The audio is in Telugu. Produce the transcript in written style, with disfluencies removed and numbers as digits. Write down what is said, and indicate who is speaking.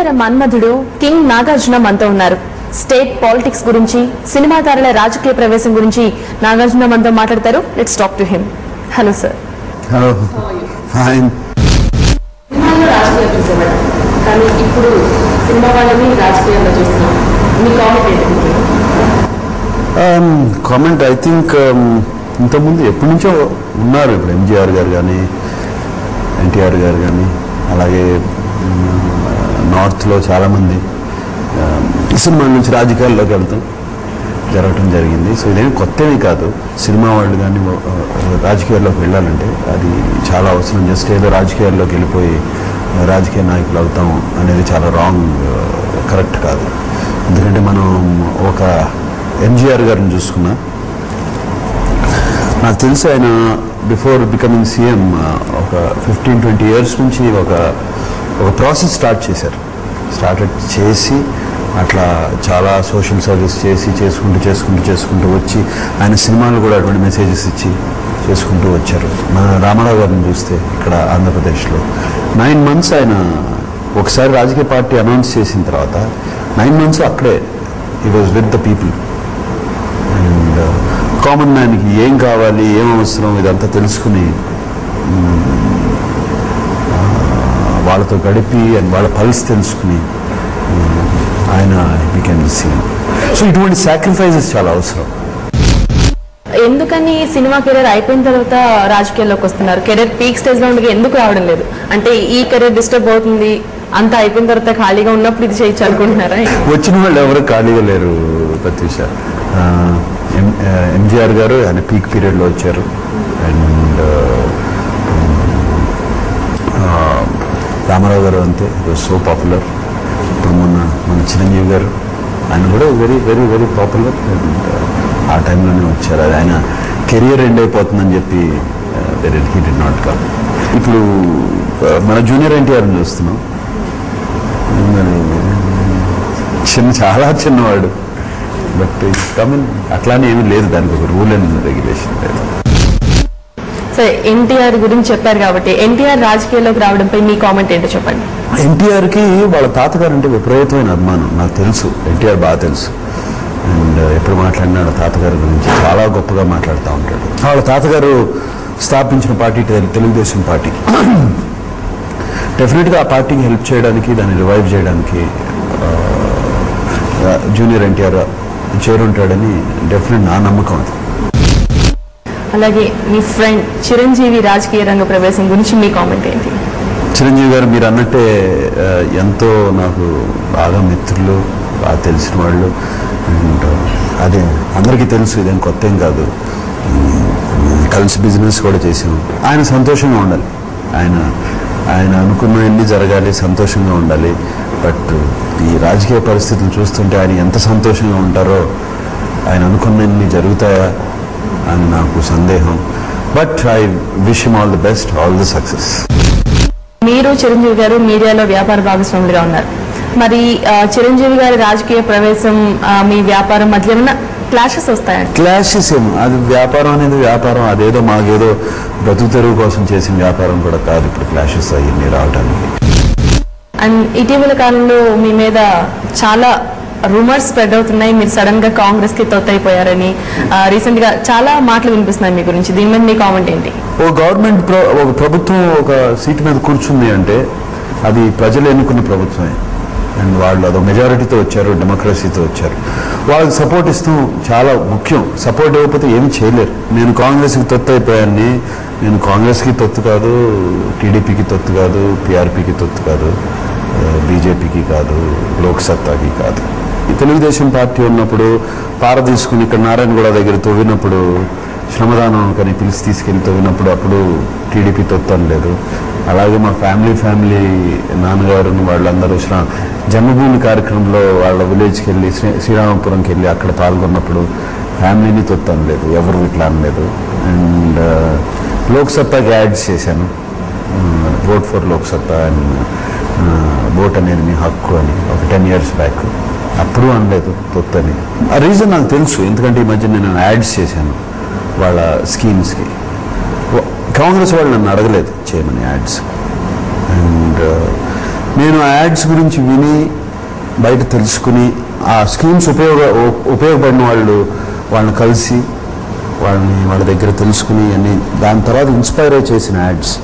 Speaker 1: కిన్నెర మన్మధుడు కింగ్ నాగార్జున మనతో ఉన్నారు. స్టేట్ పాలిటిక్స్ గురించి, సినిమా తారల రాజకీయ ప్రవేశం గురించి నాగార్జున మనతో మాట్లాడతారు. Let's talk to him. Hello sir.
Speaker 2: Hello. Fine.
Speaker 1: సినిమాలో రాజకీయ చూసేవాడు, కానీ ఇప్పుడు సినిమా వాళ్ళని రాజకీయాల్లో చూస్తున్నాం. మీ కామెంట్ ఏంటి?
Speaker 2: కామెంట్ ఐ థింక్ ఇంతకుముందు ఎప్పటి నుంచో ఉన్నారు. ఇప్పుడు ఎంజీఆర్ గారు కానీ, ఎన్టీఆర్ గారు కానీ, అలాగే నార్త్లో చాలామంది సినిమా నుంచి రాజకీయాల్లోకి వెళ్తాం జరగటం జరిగింది. సో ఇదేమి కొత్తవి కాదు. సినిమా వాళ్ళు కానీ రాజకీయాల్లోకి వెళ్ళాలంటే అది చాలా అవసరం. జస్ట్ ఏదో రాజకీయాల్లోకి వెళ్ళిపోయి రాజకీయ నాయకులు అవుతాం అనేది చాలా రాంగ్, కరెక్ట్ కాదు. ఎందుకంటే మనం ఒక ఎంజీఆర్ గారిని చూసుకున్నా, నాకు తెలిసి ఆయన బిఫోర్ బికమింగ్ సీఎం ఒక 15-20 years నుంచి ఒక ప్రాసెస్ స్టార్ట్ చేసి అట్లా చాలా సోషల్ సర్వీస్ చేసుకుంటూ వచ్చి ఆయన సినిమాలు కూడా అటువంటి మెసేజెస్ ఇచ్చి చేసుకుంటూ వచ్చారు. మన రామారావు గారిని చూస్తే ఇక్కడ ఆంధ్రప్రదేశ్లో 9 months ఆయన ఒకసారి రాజకీయ పార్టీ అనౌన్స్ చేసిన తర్వాత 9 months అక్కడే he was with the people. And common మ్యాన్కి ఏం కావాలి, ఏం అవసరం ఇదంతా తెలుసుకుని వాళ్ళతో గడిపి అండ్ వాళ్ళ పల్స్ తెలుసుకుని ఆయన బికెమ్ సీఎం. సో ఇటువంటి సాక్రిఫైజెస్ చాలా అవసరం.
Speaker 1: ఎందుకని సినిమా కెరీర్ అయిపోయిన తర్వాత రాజకీయాల్లోకి వస్తున్నారు? కెరీర్ పీక్ స్టేజ్ లో ఉండగా ఎందుకు రావడం లేదు? అంటే ఈ కెరీర్ డిస్టర్బ్ అవుతుంది, అంతా అయిపోయిన తర్వాత ఖాళీగా ఉన్నప్పుడు ఇది చేయొచ్చు అనుకుంటున్నారా?
Speaker 2: వచ్చిన వాళ్ళు ఎవరు ఖాళీగా లేరు ప్రత్యూష. ఎంజీఆర్ గారు ఆయన పీక్ పీరియడ్లో వచ్చారు. అండ్ రామారావు గారు అంతే, సో పాపులర్. ఇప్పుడు మన చిరంజీవి గారు ఆయన కూడా very very very popular. And ఆ టైంలోనే వచ్చారు. అది ఆయన కెరియర్ ఎండ్ అయిపోతుందని చెప్పి హీ డి నాట్ కమ్. ఇప్పుడు మన జూనియర్ ఎన్టీఆర్ని చూస్తున్నాం. చాలా చిన్నవాడు, బట్ కమింగ్ అట్లానే ఏమీ లేదు, దానికి ఒక రూల్ అండ్ రెగ్యులేషన్ లేదు.
Speaker 1: సరే, ఎన్టీఆర్ గురించి చెప్పారు కాబట్టి ఎన్టీఆర్ రాజకీయాల్లోకి రావడంపై మీ కామెంట్ ఏంటో చెప్పండి.
Speaker 2: ఎన్టీఆర్కి వాళ్ళ తాతగారు అంటే విపరీతమైన అభిమానం. నాకు తెలుసు, ఎన్టీఆర్ బాగా తెలుసు. అండ్ ఎప్పుడు మాట్లాడినా వాళ్ళ తాతగారి గురించి చాలా గొప్పగా మాట్లాడుతూ ఉంటాడు. వాళ్ళ తాతగారు స్థాపించిన పార్టీ తెలుగుదేశం పార్టీ. డెఫినెట్గా ఆ పార్టీకి హెల్ప్ చేయడానికి, దాన్ని రివైవ్ చేయడానికి జూనియర్ ఎన్టీఆర్ చేరుంటాడని డెఫినెట్ నా నమ్మకం అది.
Speaker 1: అలాగే మీ ఫ్రెండ్ చిరంజీవి రాజకీయ రంగ ప్రవేశం గురించి మీ కామెంట్ ఏంటి?
Speaker 2: చిరంజీవి గారు మీరు అన్నట్టే ఎంతో నాకు బాగా మిత్రులు, బాగా తెలిసిన వాళ్ళు. అండ్ అదే అందరికీ తెలుసు, ఇదేం కొత్త ఏం కాదు. కలిసి బిజినెస్ కూడా చేసాం. ఆయన సంతోషంగా ఉండాలి, ఆయన అనుకున్నవన్నీ జరగాలి, సంతోషంగా ఉండాలి. బట్ ఈ రాజకీయ పరిస్థితులు చూస్తుంటే ఆయన ఎంత సంతోషంగా ఉంటారో, ఆయన అనుకున్నవన్నీ జరుగుతాయా అని నాకు సందేహం. But I wish him all the best, all the success.
Speaker 1: మీరు చిరంజీవి గారు మీడియాలో వ్యాపార భాగస్వాములుగా ఉన్నారు. మరి చిరంజీవి గారి రాజకీయ ప్రవేశం మీ వ్యాపారం మధ్య ఏమన్నా క్లాషెస్ వస్తాయండి?
Speaker 2: క్లాషెస్ ఏమో, అది వ్యాపారం అనేది వ్యాపారం. అదేదో మాకేదో బ్రతుకు తెరువు కోసం చేసిన వ్యాపారం కూడా కాదు ఇప్పుడు క్లాషెస్ అయ్యింది రావడానికి.
Speaker 1: అండ్ ఇటీవల కాలంలో మీ మీద చాలా రూమర్స్ స్ప్రెడ్ అవుతున్నాయి, మీరు సడన్ గా కాంగ్రెస్ కి తొత్తైపోయారని రీసెంట్ గా చాలా మాటలు వినిపిస్తున్నాయి మీ గురించి. దీని మీద మీ కామెంట్ ఏంటి?
Speaker 2: ఒక గవర్నమెంట్ ఒక ప్రభుత్వం ఒక సీట్ మీద కూర్చుంది అంటే అది ప్రజలు ఎన్నుకున్న ప్రభుత్వమే. అండ్ వాళ్ళు అదొక మెజారిటీతో వచ్చారు, డెమోక్రసీతో వచ్చారు. వాళ్ళకి సపోర్ట్ ఇస్తాం చాలా ముఖ్యం. సపోర్ట్ ఇవ్వకపోతే ఏమి చేయలేరు. నేను కాంగ్రెస్కి తొత్తు అయిపోయాన్ని. నేను కాంగ్రెస్కి తొత్తు కాదు, టీడీపీకి తొత్తు కాదు, పీఆర్పీకి తొత్తు కాదు, బీజేపీకి కాదు, లోక్సత్తాకి కాదు. ఈ తెలుగుదేశం పార్టీ ఉన్నప్పుడు పార తీసుకుని ఇక్కడ నారాయణగూడ దగ్గర తవ్వినప్పుడు, శ్రమదానం కానీ పిలిచి తీసుకెళ్ళి తవ్వినప్పుడు అప్పుడు టీడీపీ తొత్తు అనలేదు. అలాగే మా ఫ్యామిలీ నాన్నగారు వాళ్ళందరూ జన్మభూమి కార్యక్రమంలో వాళ్ళ విలేజ్కి వెళ్ళి శ్రీరామపురంకి వెళ్ళి అక్కడ పాల్గొన్నప్పుడు ఫ్యామిలీని తొత్తు అనలేదు, ఎవరు ఇట్లా అనలేదు. అండ్ లోక్సత్తాకి యాడ్స్ చేశాను, vote for Loksatta and vote అనేది మీ హక్కు అని ఒక 10 years బ్యాక్. అప్పుడు అనలేదు తొత్తు అని. ఆ రీజన్ నాకు తెలుసు, ఎందుకంటే ఈ మధ్య నేను యాడ్స్ చేశాను వాళ్ళ స్కీమ్స్కి. కాంగ్రెస్ వాళ్ళు నన్ను అడగలేదు చేయమని యాడ్స్. అండ్ నేను ఆ యాడ్స్ గురించి విని బయట తెలుసుకుని ఆ స్కీమ్స్ ఉపయోగపడిన వాళ్ళని కలిసి వాళ్ళ దగ్గర తెలుసుకుని అన్ని దాని తర్వాత ఇన్స్పైర్ చేసిన యాడ్స్.